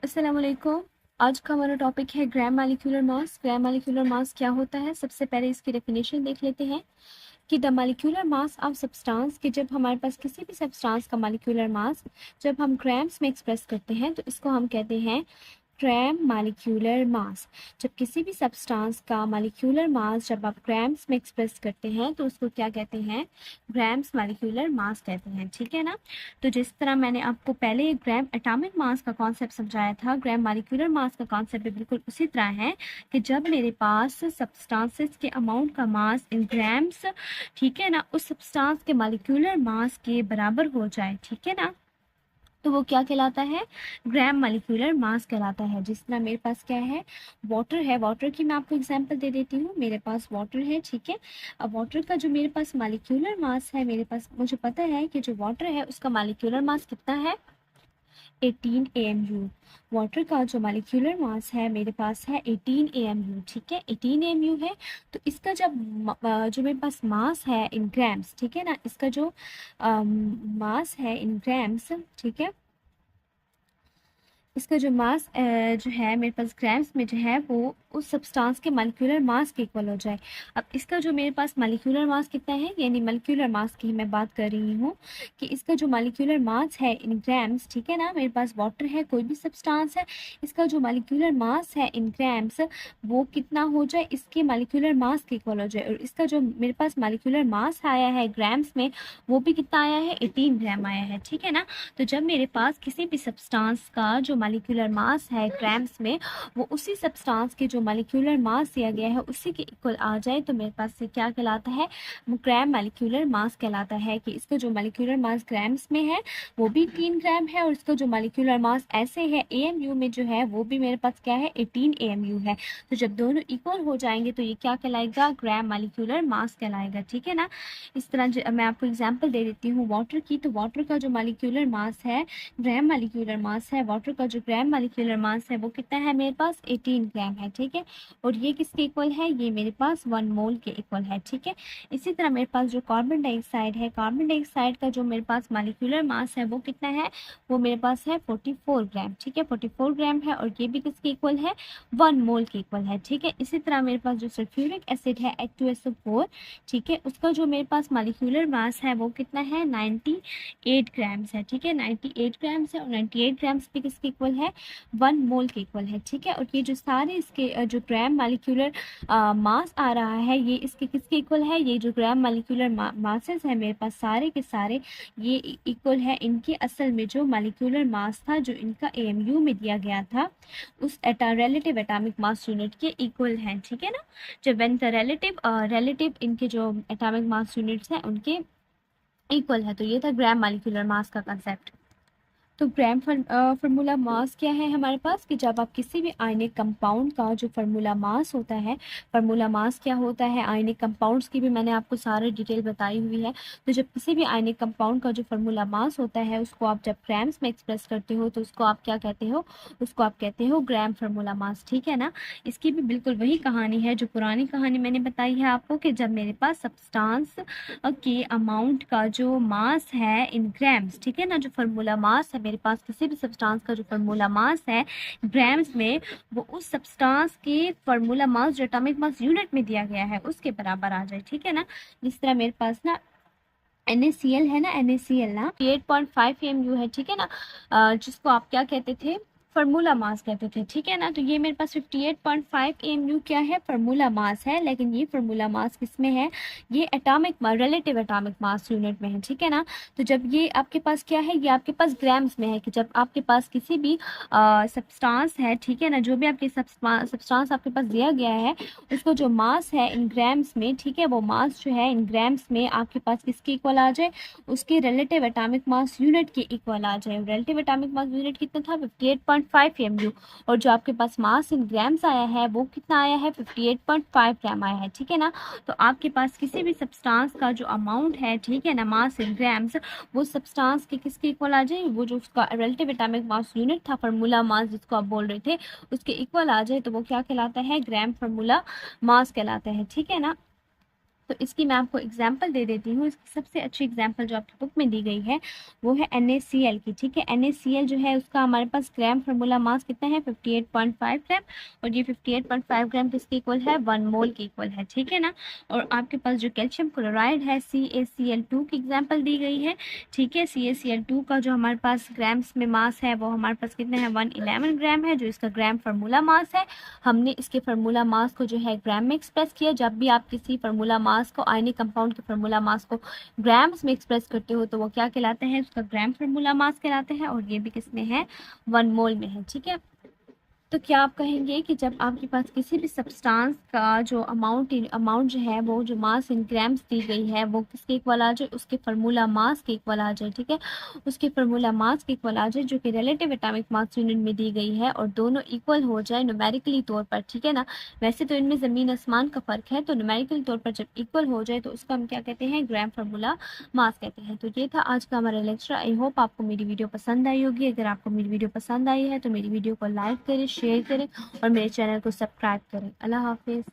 अस्सलाम वालेकुम। आज का हमारा टॉपिक है gram molecular mass. Gram molecular mass क्या होता है, सबसे पहले इसकी डेफिनेशन देख लेते हैं कि the molecular mass of substance, कि जब हमारे पास किसी भी सब्सटेंस का मॉलिक्यूलर मास जब हम ग्राम्स में एक्सप्रेस करते हैं तो इसको हम कहते हैं ग्राम मॉलिक्यूलर मास। जब किसी भी सब्सटेंस का मॉलिक्यूलर मास जब आप ग्राम्स में एक्सप्रेस करते हैं तो उसको क्या कहते हैं, ग्राम्स मॉलिक्यूलर मास कहते हैं। ठीक है ना। तो जिस तरह मैंने आपको पहले ग्राम एटॉमिक मास का कॉन्सेप्ट समझाया था, ग्राम मॉलिक्यूलर मास का कॉन्सेप्ट भी बिल्कुल उसी तरह है कि जब मेरे पास सब्सटेंसेस के अमाउंट का मास इन ग्राम्स, ठीक है ना, उस सब्सटेंस के मॉलिक्यूलर मास के बराबर हो जाए, ठीक है ना, तो वो क्या कहलाता है, ग्राम मॉलिक्यूलर मास कहलाता है। जिस तरह मेरे पास क्या है, वाटर है। वाटर की मैं आपको एग्जांपल दे देती हूँ। मेरे पास वाटर है, ठीक है। अब वाटर का जो मेरे पास मॉलिक्यूलर मास है, मेरे पास मुझे पता है कि जो वाटर है उसका मॉलिक्यूलर मास कितना है, 18 AMU। वाटर का जो मॉलिक्यूलर मास है मेरे पास है 18 AMU, ठीक है, 18 AMU है। तो इसका जब जो मेरे पास मास है इन ग्राम्स, ठीक है ना, इसका जो मास है इन ग्राम्स, ठीक है, इसका जो मास जो है मेरे पास ग्राम्स में जो है वो उस सब्सटेंस के मॉलिक्यूलर मास के इक्वल हो जाए। अब इसका जो मेरे पास मॉलिक्यूलर मास कितना है, यानी मॉलिक्यूलर मास की मैं बात कर रही हूँ कि इसका जो मॉलिक्यूलर मास है इन ग्राम्स, ठीक है ना, मेरे पास वाटर है, कोई भी सब्सटेंस है, इसका जो मॉलिक्यूलर मास है इन ग्राम्स वो कितना हो जाए, इसके मॉलिक्यूलर मास के इक्वल हो जाए। और इसका जो मेरे पास मॉलिक्यूलर मास आया है ग्राम्स में वो भी कितना आया है, 18 ग्राम आया है, ठीक है ना। तो जब मेरे पास किसी भी सब्सटेंस का जो मॉलिक्यूलर मास है ग्राम्स में वो उसी सब्सटेंस के जो मॉलिक्यूलर मास दिया गया है उसी के इक्वल आ जाए तो मेरे पास से क्या कहलाता है, ग्राम मॉलिक्यूलर मास कहलाता है। कि इसका जो मॉलिक्यूलर मास ग्राम्स में है वो भी 3 ग्राम है और इसका जो मॉलिक्यूलर मास ऐसे है AMU में जो है वो भी मेरे पास क्या है, 18 AMU है। तो जब दोनों इक्वल हो जाएंगे तो ये क्या कहलाएगा, ग्राम मॉलिक्यूलर मास कहलाएगा, ठीक है ना। इस तरह मैं आपको एग्जांपल दे देती हूँ वाटर की। तो वाटर का जो मॉलिक्यूलर मास है, ग्राम मॉलिक्यूलर मास है, वाटर का जो ग्राम मॉलिक्यूलर मास है वो कितना है, मेरे पास 18 ग्राम है, ठीक है। और ये किसके इक्वल है, ये मेरे पास 1 मोल के इक्वल है, ठीक है। इसी तरह मेरे पास जो कार्बन डाइऑक्साइड है, कार्बन डाइऑक्साइड का जो मेरे पास मॉलिक्यूलर मास है वो कितना है, वो मेरे पास है 44 ग्राम, ठीक है, 44 ग्राम है और ये भी किसके इक्वल है, 1 मोल के इक्वल है, ठीक है। इसी तरह मेरे पास जो सल्फ्यूरिक एसिड है H2SO4, ठीक है, उसका जो मेरे पास मॉलिक्यूलर मास है वो कितना है, 98 ग्राम्स है, ठीक है, 98 ग्राम्स है। और 98 ग्राम्स भी किसके इक्वल है, 1 मोल के इक्वल है, ठीक है। और ये जो सारे इसके जो ग्राम मॉलिक्यूलर मास आ रहा है ये इसके किसके इक्वल है, ये जो ग्राम मॉलिक्यूलर मासेस है मेरे पास सारे के सारे ये इक्वल है इनके असल में जो मॉलिक्यूलर मास था जो इनका AMU में दिया गया था उस रिलेटिव एटॉमिक मास यूनिट के इक्वल है, ठीक है ना। जब व्हेन द रिलेटिव इनके जो एटॉमिक मास यूनिट्स हैं उनके इक्वल है। तो ये था ग्राम मॉलिक्यूलर मास का कंसेप्ट। तो ग्राम फार्मूला मास क्या है हमारे पास, कि जब आप किसी भी आयनिक कंपाउंड का जो फार्मूला मास होता है, फार्मूला मास क्या होता है, आयनिक कंपाउंड्स की भी मैंने आपको सारे डिटेल बताई हुई है। तो जब किसी भी आयनिक कंपाउंड का जो फार्मूला मास होता है उसको आप जब ग्राम्स में एक्सप्रेस करते हो तो उसको आप क्या कहते हो, उसको आप कहते हो ग्राम फार्मूला मास, ठीक है ना। इसकी भी बिल्कुल वही कहानी है जो पुरानी कहानी मैंने बताई है आपको, कि जब मेरे पास सब्सटेंस के अमाउंट का जो मास है इन ग्राम्स, ठीक है ना, जो फार्मूला मास है मेरे पास किसी भी सब्सटेंस का जो फार्मूला मास है ग्राम्स में वो उस सब्सटेंस के फार्मूला मास जो एटॉमिक मास यूनिट में दिया गया है उसके बराबर आ जाए, ठीक है ना। जिस तरह मेरे पास ना NaCl है ना, NaCl ना 8.5 AMU है, ठीक है ना, जिसको आप क्या कहते थे, फार्मूला मास कहते थे, ठीक है ना। तो ये मेरे पास 58.5 AMU क्या है, फार्मूला मास है। लेकिन ये फार्मूला मास किसमें है, ये atomic relative atomic mass unit में है, ठीक है ना। तो जब ये आपके पास क्या है, ये आपके पास ग्राम्स में है, कि जब आपके पास किसी भी सब्सटेंस है, ठीक है ना, जो भी आपके सब्सटेंस आपके पास दिया गया है उसको जो मास है इन ग्राम्स में, ठीक है, वो मास जो है इन ग्राम्स में आपके पास किसके इक्वल आ जाए, उसके रिलेटिव एटॉमिक मास यूनिट के इक्वल आ जाए। रिलेटिव एटॉमिक मास यूनिट कितना था, 58.5 AMU। और जो आपके पास मास इन ग्राम्स आया है वो कितना आया है, 58.5 ग्राम आया है, ठीक है ना। तो आपके पास किसी भी सब्सटेंस का जो अमाउंट है, ठीक है ना, मास इन ग्राम्स, वो सब्सटेंस के किसके इक्वल आ जाए, वो जो उसका रिलेटिव एटॉमिक मास यूनिट था, फार्मूला मास जिसको आप बोल रहे थे, उसके इक्वल आ जाए तो वो क्या कहलाता है, ग्राम फार्मूला मास कहलाता है, ठीक है ना। तो इसकी मैं आपको एग्जांपल दे देती हूँ। इसकी सबसे अच्छी एग्जांपल जो आपकी बुक में दी गई है वो है NaCl की, ठीक है। NaCl जो है उसका हमारे पास ग्राम फार्मूला मास कितना है, 58.5 ग्राम, और ये 58.5 ग्राम किसके इक्वल है, 1 मोल के इक्वल है, ठीक है ना। और आपके पास जो कैल्शियम क्लोराइड है CaCl2 की एग्जाम्पल दी गई है, ठीक है। CaCl2 का जो हमारे पास ग्राम्स में मास है वो हमारे पास कितना है, 111 ग्राम है, जो इसका ग्राम फार्मूला मास है। हमने इसके फार्मूला मास को जो है ग्राम में एक्सप्रेस किया। जब भी आप किसी फार्मूला मास को, आयनिक कंपाउंड के फार्मूला मास को ग्राम्स में एक्सप्रेस करते हो तो वो क्या कहलाते हैं, उसका ग्राम फार्मूला मास कहलाते हैं। और ये भी किसमें है, 1 मोल में है, ठीक है। तो क्या आप कहेंगे कि जब आपके पास किसी भी सब्सटेंस का जो अमाउंट जो है, वो जो मास इन ग्राम्स दी गई है वो किसके इक्वल आ जाए, उसके फार्मूला मास के इक्वल आ जाए, ठीक है। उसके फार्मूला मास के इक्वल आ जाए जो कि रिलेटिव एटॉमिक मास यूनिट में दी गई है, और दोनों इक्वल हो जाए न्यूमेरिकली तौर पर, ठीक है ना। वैसे तो इनमें ज़मीन आसमान का फ़र्क है, तो न्यूमेरिकल तौर पर जब इक्वल हो जाए तो उसको हम क्या कहते हैं, ग्राम फार्मूला मास कहते हैं। तो ये था आज का हमारा लेक्चर। आई होप आपको मेरी वीडियो पसंद आई होगी। अगर आपको मेरी वीडियो पसंद आई है तो मेरी वीडियो को लाइक करें, शेयर करें और मेरे चैनल को सब्सक्राइब करें। अल्लाह हाफिज़।